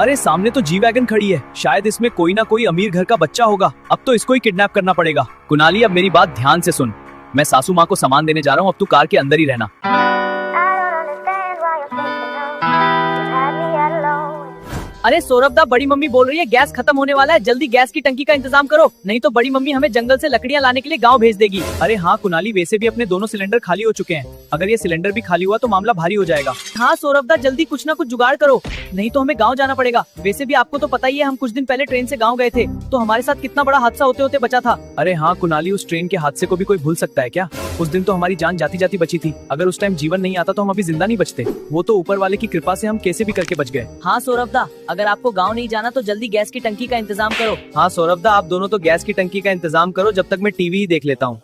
अरे सामने तो जी वैगन खड़ी है, शायद इसमें कोई ना कोई अमीर घर का बच्चा होगा। अब तो इसको ही किडनैप करना पड़ेगा। कुणाली, अब मेरी बात ध्यान से सुन। मैं सासू माँ को सामान देने जा रहा हूँ, अब तू कार के अंदर ही रहना। अरे सौरभ दा, बड़ी मम्मी बोल रही है गैस खत्म होने वाला है, जल्दी गैस की टंकी का इंतजाम करो, नहीं तो बड़ी मम्मी हमें जंगल से लकड़ियाँ लाने के लिए गांव भेज देगी। अरे हाँ कुणाली, वैसे भी अपने दोनों सिलेंडर खाली हो चुके हैं। अगर ये सिलेंडर भी खाली हुआ तो मामला भारी हो जाएगा। हाँ सौरभ दा, जल्दी कुछ ना कुछ जुगाड़ करो, नहीं तो हमें गाँव जाना पड़ेगा। वैसे भी आपको तो पता ही है, हम कुछ दिन पहले ट्रेन से गाँव गए थे, तो हमारे साथ कितना बड़ा हादसा होते होते बचा था। अरे हाँ कुणाली, उस ट्रेन के हादसे को भी कोई भूल सकता है क्या? उस दिन तो हमारी जान जाती जाती बची थी। अगर उस टाइम जीवन नहीं आता तो हम अभी जिंदा नहीं बचते। वो तो ऊपर वाले की कृपा से हम कैसे भी करके बच गए। हाँ सौरभ दा, अगर आपको गाँव नहीं जाना तो जल्दी गैस की टंकी का इंतजाम करो। हाँ सौरभ दा, आप दोनों तो गैस की टंकी का इंतजाम करो, जब तक मैं टीवी ही देख लेता हूँ।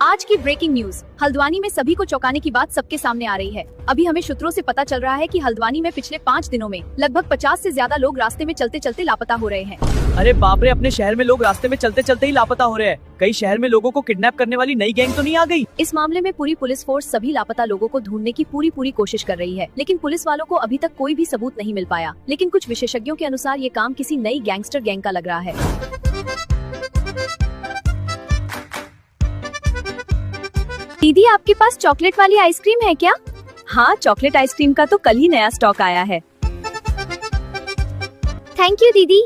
आज की ब्रेकिंग न्यूज। हल्द्वानी में सभी को चौंकाने की बात सबके सामने आ रही है। अभी हमें सूत्रों से पता चल रहा है कि हल्द्वानी में पिछले 5 दिनों में लगभग 50 से ज्यादा लोग रास्ते में चलते चलते लापता हो रहे हैं। अरे बाप रे, अपने शहर में लोग रास्ते में चलते चलते ही लापता हो रहे हैं। कई शहर में लोगों को किडनैप करने वाली नई गैंग तो नहीं आ गई? इस मामले में पूरी पुलिस फोर्स सभी लापता लोगों को ढूंढने की पूरी कोशिश कर रही है, लेकिन पुलिस वालों को अभी तक कोई भी सबूत नहीं मिल पाया। लेकिन कुछ विशेषज्ञों के अनुसार ये काम किसी नई गैंगस्टर गैंग का लग रहा है। दीदी, आपके पास चॉकलेट वाली आइसक्रीम है क्या? हाँ, चॉकलेट आइसक्रीम का तो कल ही नया स्टॉक आया है। थैंक यू दीदी।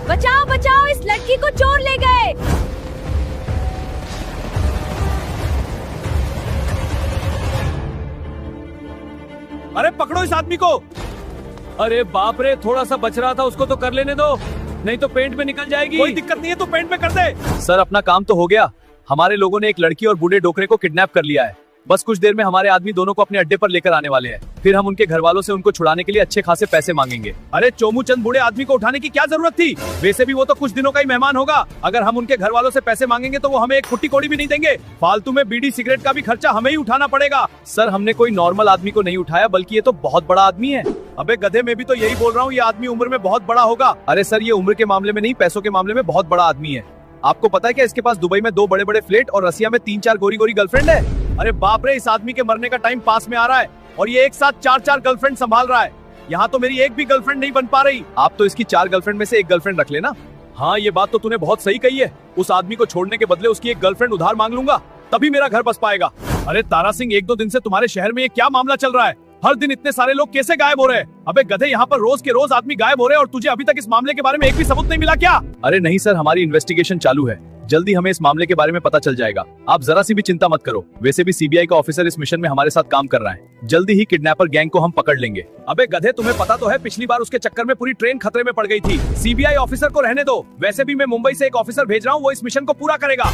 बचाओ बचाओ, इस लड़की को चोर ले गए। अरे पकड़ो इस आदमी को। अरे बाप रे, थोड़ा सा बच रहा था, उसको तो कर लेने दो, नहीं तो पेंट में निकल जाएगी। कोई दिक्कत नहीं है, तो पेंट में कर दे। सर, अपना काम तो हो गया। हमारे लोगों ने एक लड़की और बूढ़े डोकरे को किडनैप कर लिया है। बस कुछ देर में हमारे आदमी दोनों को अपने अड्डे पर लेकर आने वाले हैं। फिर हम उनके घर वालों से उनको छुड़ाने के लिए अच्छे खासे पैसे मांगेंगे। अरे चोमू चंद बूढ़े आदमी को उठाने की क्या जरूरत थी? वैसे भी वो तो कुछ दिनों का ही मेहमान होगा। अगर हम उनके घर वालों से पैसे मांगेंगे तो वो हमें एक फुट्टी कौड़ी भी नहीं देंगे। फालतू में बीड़ी सिगरेट का भी खर्चा हमें ही उठाना पड़ेगा। सर, हमने कोई नॉर्मल आदमी को नहीं उठाया, बल्कि ये तो बहुत बड़ा आदमी है। अबे गधे, मैं भी तो यही बोल रहा हूँ, ये आदमी उम्र में बहुत बड़ा होगा। अरे सर, ये उम्र के मामले में नहीं, पैसों के मामले में बहुत बड़ा आदमी है। आपको पता है क्या इसके पास दुबई में 2 बड़े बड़े फ्लैट और रसिया में 3-4 गोरी गोरी गर्लफ्रेंड है? अरे बाप रे, इस आदमी के मरने का टाइम पास में आ रहा है और ये एक साथ 4-4 गर्लफ्रेंड संभाल रहा है। यहाँ तो मेरी एक भी गर्लफ्रेंड नहीं बन पा रही। आप तो इसकी 4 गर्लफ्रेंड में से एक गर्लफ्रेंड रख लेना। हाँ, ये बात तो तूने बहुत सही कही है। उस आदमी को छोड़ने के बदले उसकी एक गर्लफ्रेंड उधार मांग लूंगा, तभी मेरा घर बस पाएगा। अरे तारा सिंह, 1-2 दिन से तुम्हारे शहर में ये क्या मामला चल रहा है? हर दिन इतने सारे लोग कैसे गायब हो रहे हैं? अबे गधे, यहाँ पर रोज के रोज आदमी गायब हो रहे हैं और तुझे अभी तक इस मामले के बारे में एक भी सबूत नहीं मिला क्या? अरे नहीं सर, हमारी इन्वेस्टिगेशन चालू है, जल्दी हमें इस मामले के बारे में पता चल जाएगा। आप जरा सी भी चिंता मत करो। वैसे भी सीबीआई का ऑफिसर इस मिशन में हमारे साथ काम कर रहा है। जल्दी ही किडनैपर गैंग को हम पकड़ लेंगे। अबे गधे, तुम्हें पता तो है पिछली बार उसके चक्कर में पूरी ट्रेन खतरे में पड़ गई थी। सीबीआई ऑफिसर को रहने दो। वैसे भी मैं मुंबई से एक ऑफिसर भेज रहा हूँ, वो इस मिशन को पूरा करेगा।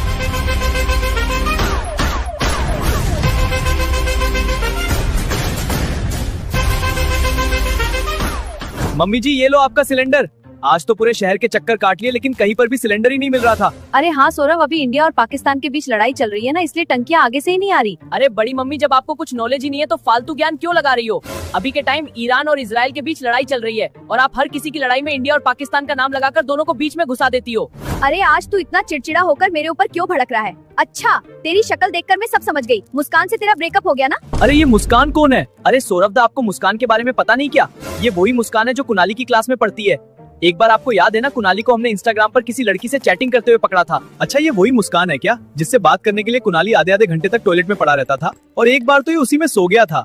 मम्मी जी, ये लो आपका सिलेंडर। आज तो पूरे शहर के चक्कर काट लिए, लेकिन कहीं पर भी सिलेंडर ही नहीं मिल रहा था। अरे हाँ सौरभ, अभी इंडिया और पाकिस्तान के बीच लड़ाई चल रही है ना, इसलिए टंकियाँ आगे से ही नहीं आ रही। अरे बड़ी मम्मी, जब आपको कुछ नॉलेज ही नहीं है तो फालतू ज्ञान क्यों लगा रही हो? अभी के टाइम ईरान और इजराइल के बीच लड़ाई चल रही है और आप हर किसी की लड़ाई में इंडिया और पाकिस्तान का नाम लगाकर दोनों को बीच में घुसा देती हो। अरे आज तू इतना चिड़चिड़ा होकर मेरे ऊपर क्यों भड़क रहा है? अच्छा, तेरी शक्ल देखकर मैं सब समझ गई। मुस्कान से तेरा ब्रेकअप हो गया ना? अरे ये मुस्कान कौन है? अरे सौरभ दा, आपको मुस्कान के बारे में पता नहीं क्या? ये वही मुस्कान है जो कुणाली की क्लास में पढ़ती है। एक बार आपको याद है ना, कुणाली को हमने इंस्टाग्राम पर किसी लड़की से चैटिंग करते हुए पकड़ा था। अच्छा, ये वही मुस्कान है क्या, जिससे बात करने के लिए कुणाली आधे घंटे तक टॉयलेट में पड़ा रहता था और एक बार तो ये उसी में सो गया था।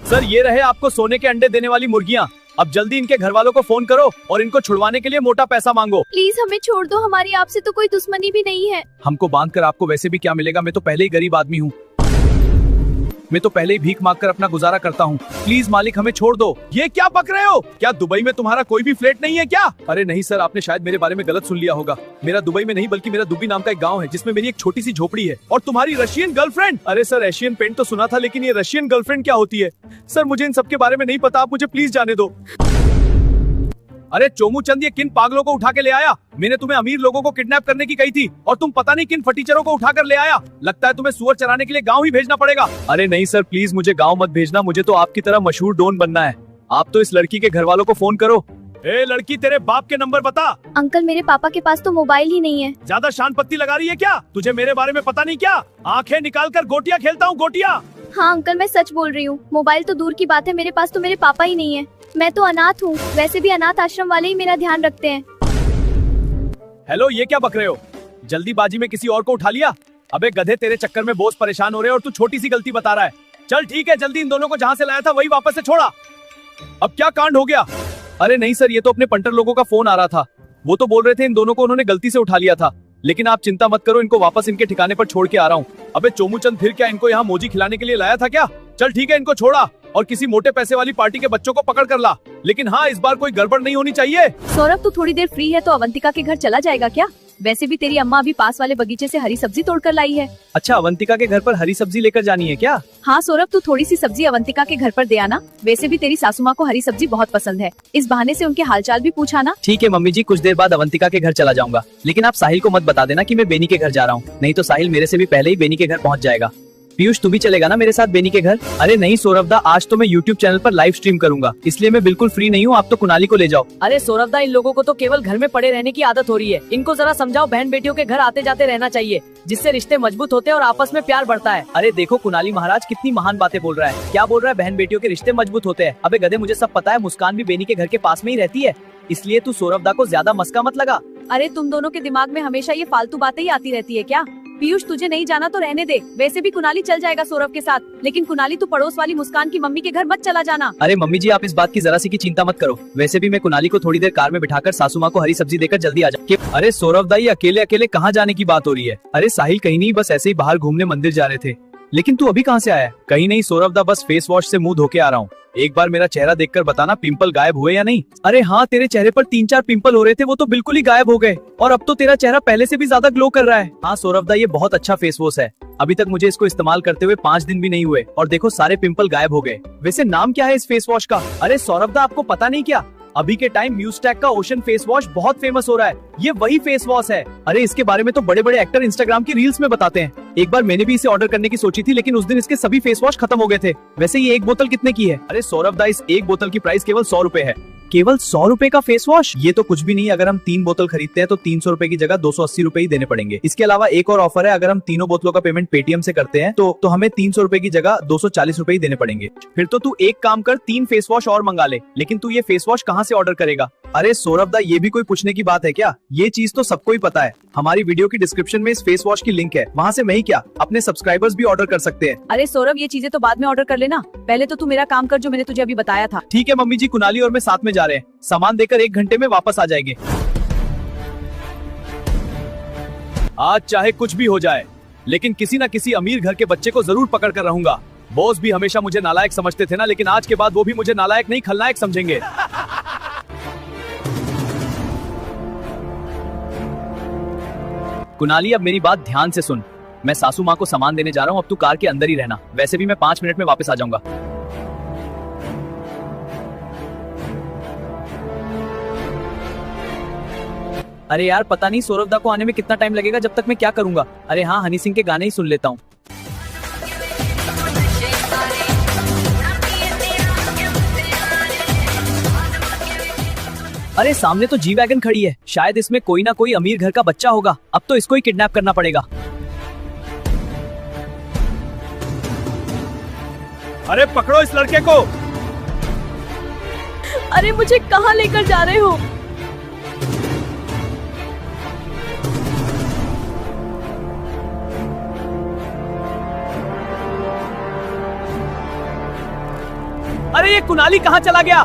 सर, ये रहे आपको सोने के अंडे देने वाली मुर्गियाँ। अब जल्दी इनके घर वालों को फोन करो और इनको छुड़वाने के लिए मोटा पैसा मांगो। प्लीज हमें छोड़ दो, हमारी आपसे तो कोई दुश्मनी भी नहीं है। हमको बांध कर आपको वैसे भी क्या मिलेगा? मैं तो पहले ही गरीब आदमी हूँ। मैं तो पहले ही भीख मांगकर अपना गुजारा करता हूँ। प्लीज मालिक, हमें छोड़ दो। ये क्या बक रहे हो? क्या दुबई में तुम्हारा कोई भी फ्लैट नहीं है क्या? अरे नहीं सर, आपने शायद मेरे बारे में गलत सुन लिया होगा। मेरा दुबई में नहीं, बल्कि मेरा दुबई नाम का एक गांव है, जिसमें मेरी एक छोटी सी झोपड़ी है। और तुम्हारी रशियन गर्लफ्रेंड? अरे सर, एशियन पेंट तो सुना था, लेकिन ये रशियन गर्लफ्रेंड क्या होती है? सर, मुझे इन सब के बारे में नहीं पता, आप मुझे प्लीज जाने दो। अरे चोमू चंद, ये किन पागलों को उठा के ले आया? मैंने तुम्हें अमीर लोगों को किडनैप करने की कही थी और तुम पता नहीं किन फटीचरों को उठाकर ले आया। लगता है तुम्हें सुअर चराने के लिए गांव ही भेजना पड़ेगा। अरे नहीं सर, प्लीज मुझे गांव मत भेजना, मुझे तो आपकी तरह मशहूर डॉन बनना है। आप तो इस लड़की के घर वालों को फोन करो। ए लड़की, तेरे बाप के नंबर बता। अंकल मेरे पापा के पास तो मोबाइल ही नहीं है। ज्यादा शान पत्ती लगा रही है क्या? तुझे मेरे बारे में पता नहीं क्या? आंखें निकाल कर गोटियां खेलता हूँ, गोटियां। हाँ अंकल मैं सच बोल रही हूँ, मोबाइल तो दूर की बात है, मेरे पास तो मेरे पापा ही नहीं है। मैं तो अनाथ हूँ, वैसे भी अनाथ आश्रम वाले ही मेरा ध्यान रखते हैं। हेलो, ये क्या बक रहे हो? जल्दीबाजी में किसी और को उठा लिया? अबे गधे, तेरे चक्कर में बॉस परेशान हो रहे हैं और तू छोटी सी गलती बता रहा है। चल ठीक है, जल्दी इन दोनों को जहाँ से लाया था वही वापस से छोड़ा। अब क्या कांड हो गया? अरे नहीं सर, ये तो अपने पंटर लोगों का फोन आ रहा था। वो तो बोल रहे थे इन दोनों को उन्होंने गलती से उठा लिया था, लेकिन आप चिंता मत करो, इनको वापस इनके ठिकाने पर छोड़ के आ रहा हूँ। अबे चोमूचंद, फिर क्या इनको यहाँ मोजी खिलाने के लिए लाया था क्या? चल ठीक है, इनको छोड़ा और किसी मोटे पैसे वाली पार्टी के बच्चों को पकड़ कर ला, लेकिन हाँ इस बार कोई गड़बड़ नहीं होनी चाहिए। सौरभ तू थोड़ी देर फ्री है तो अवंतिका के घर चला जाएगा क्या? वैसे भी तेरी अम्मा अभी पास वाले बगीचे से हरी सब्जी तोड़ कर लाई है। अच्छा, अवंतिका के घर पर हरी सब्जी लेकर जानी है क्या? हाँ सौरभ, तू थोड़ी सी सब्जी अवंतिका के घर पर दे आना। वैसे भी तेरी सासू माँ को हरी सब्जी बहुत पसंद है, इस बहाने से उनके हालचाल भी पूछाना। ठीक है मम्मी जी, कुछ देर बाद अवंतिका के घर चला जाऊंगा, लेकिन आप साहिल को मत बता देना कि मैं बेनी के घर जा रहा हूँ, नहीं तो साहिल मेरे से भी पहले ही बेनी के घर पहुँच जाएगा। पीयूष, तू भी चलेगा ना मेरे साथ बेनी के घर? अरे नहीं सौरभ दा, आज तो मैं YouTube चैनल पर लाइव स्ट्रीम करूंगा, इसलिए मैं बिल्कुल फ्री नहीं हूँ। आप तो कुनाली को ले जाओ। अरे सौरभ दा, इन लोगों को तो केवल घर में पड़े रहने की आदत हो रही है, इनको जरा समझाओ बहन बेटियों के घर आते जाते रहना चाहिए, जिससे रिश्ते मजबूत होते हैं और आपस में प्यार बढ़ता है। अरे देखो कुनाली महाराज कितनी महान बातें बोल रहा है। क्या बोल रहा है? बहन बेटियों के रिश्ते मजबूत होते हैं। अबे गधे, मुझे सब पता है, मुस्कान भी बेनी के घर के पास में ही रहती है, इसलिए तू सौरभ दा को ज्यादा मस्का मत लगा। अरे तुम दोनों के दिमाग में हमेशा ये फालतू बातें ही आती रहती है क्या? पीयूष, तुझे नहीं जाना तो रहने दे, वैसे भी कुनाली चल जाएगा सौरभ के साथ, लेकिन कुनाली तू पड़ोस वाली मुस्कान की मम्मी के घर मत चला जाना। अरे मम्मी जी, आप इस बात की जरा सी की चिंता मत करो, वैसे भी मैं कुनाली को थोड़ी देर कार में बिठाकर सासू माँ को हरी सब्जी देकर जल्दी आ जाऊँ। अरे सौरभ दा, ये अकेले अकेले कहाँ जाने की बात हो रही है? अरे साहिल कहीं नहीं, बस ऐसे ही बाहर घूमने मंदिर जा रहे थे। लेकिन तू अभी कहाँ से आया? कहीं नहीं सौरभ दा, बस फेस वॉश से मुंह धो के आ रहा हूँ। एक बार मेरा चेहरा देखकर बताना पिंपल गायब हुए या नहीं। अरे हाँ, तेरे चेहरे पर 3-4 पिंपल हो रहे थे, वो तो बिल्कुल ही गायब हो गए, और अब तो तेरा चेहरा पहले से भी ज्यादा ग्लो कर रहा है। हाँ सौरभ दा, ये बहुत अच्छा फेस वॉश है, अभी तक मुझे इसको इस्तेमाल करते हुए 5 दिन भी नहीं हुए, और देखो सारे पिंपल गायब हो गए। वैसे नाम क्या है इस फेस वॉश का? अरे सौरभ दा, आपको पता नहीं क्या? अभी के टाइम म्यूस्टैक का ओशन फेस वॉश बहुत फेमस हो रहा है, ये वही फेस वॉश है। अरे इसके बारे में तो बड़े बड़े एक्टर इंस्टाग्राम की रील्स में बताते हैं। एक बार मैंने भी इसे ऑर्डर करने की सोची थी, लेकिन उस दिन इसके सभी फेस वॉश खत्म हो गए थे। वैसे ये एक बोतल कितने की है? अरे सौरभ दा, इस एक बोतल की प्राइस केवल 100 रुपए है। केवल 100 रुपए का फेस वॉश? ये तो कुछ भी नहीं, अगर हम 3 बोतल खरीदते हैं तो 300 रुपए की जगह 280 रुपए ही देने पड़ेंगे। इसके अलावा एक और ऑफर है, अगर हम तीनों बोतलों का पेमेंट पेटीएम से करते हैं तो हमें 300 रुपए की जगह 240 रुपए ही देने पड़ेंगे। फिर तो तू एक काम कर, 3 फेस वॉश और मंगा ले। लेकिन तू ये फेस वॉश कहाँ से ऑर्डर करेगा? अरे सौरभ दा, ये भी कोई पूछने की बात है क्या? ये चीज तो सबको ही पता है। हमारी वीडियो की डिस्क्रिप्शन में इस फेस वॉश की लिंक है, वहाँ से मैं ही क्या अपने सब्सक्राइबर्स भी ऑर्डर कर सकते हैं। अरे सौरभ, ये चीजें तो बाद में ऑर्डर कर लेना, पहले तो तू मेरा काम कर जो मैंने तुझे अभी बताया था। ठीक है मम्मी जी, कुनाली और मैं साथ में जा रहे हैं, सामान देकर 1 घंटे में वापस आ जाएंगे। आज चाहे कुछ भी हो जाए, लेकिन किसी न किसी अमीर घर के बच्चे को जरूर पकड़ कर रहूंगा। बॉस भी हमेशा मुझे नालायक समझते थे ना, लेकिन आज के बाद वो भी मुझे नालायक नहीं खलनायक समझेंगे। कुनाली, अब मेरी बात ध्यान से सुन, मैं सासू माँ को सामान देने जा रहा हूँ, अब तू कार के अंदर ही रहना, वैसे भी मैं 5 मिनट में वापस आ जाऊंगा। अरे यार, पता नहीं सौरभ दा को आने में कितना टाइम लगेगा, जब तक मैं क्या करूंगा। अरे हाँ, हनी सिंह के गाने ही सुन लेता हूँ। अरे सामने तो जी वैगन खड़ी है, शायद इसमें कोई ना कोई अमीर घर का बच्चा होगा। अब तो इसको ही किडनैप करना पड़ेगा। अरे पकड़ो इस लड़के को। अरे मुझे कहाँ लेकर जा रहे हो? अरे ये कुनाली कहाँ चला गया?